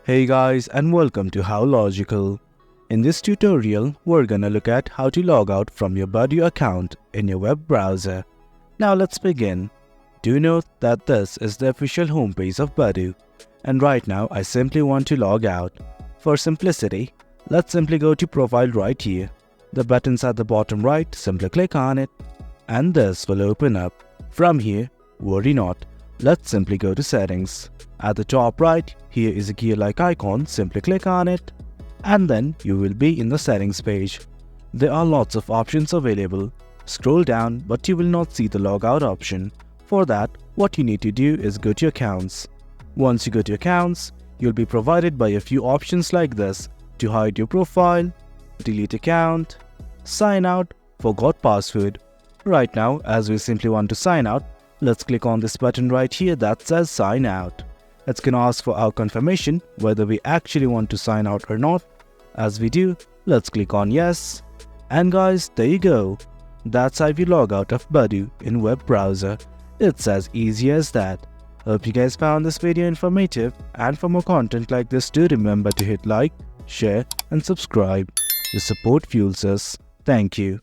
Hey guys, and welcome to How Logical. In this tutorial, we're gonna look at how to log out from your Badoo account in your web browser. Now let's begin. Do note that this is the official homepage of Badoo, and right now I simply want to log out. For simplicity, let's simply go to Profile right here. The button's at the bottom right, simply click on it, and this will open up. From here, worry not, let's simply go to Settings. At the top right, here is a gear-like icon, simply click on it, and then you will be in the settings page. There are lots of options available. Scroll down, but you will not see the logout option. For that, what you need to do is go to Accounts. Once you go to Accounts, you'll be provided by a few options like this: to hide your profile, delete account, sign out, forgot password. Right now, as we simply want to sign out, let's click on this button right here that says Sign Out. It's gonna ask for our confirmation whether we actually want to sign out or not. As we do, let's click on Yes. And guys, there you go. That's how you log out of Badoo in web browser. It's as easy as that. Hope you guys found this video informative, and for more content like this, do remember to hit like, share and subscribe. Your support fuels us. Thank you.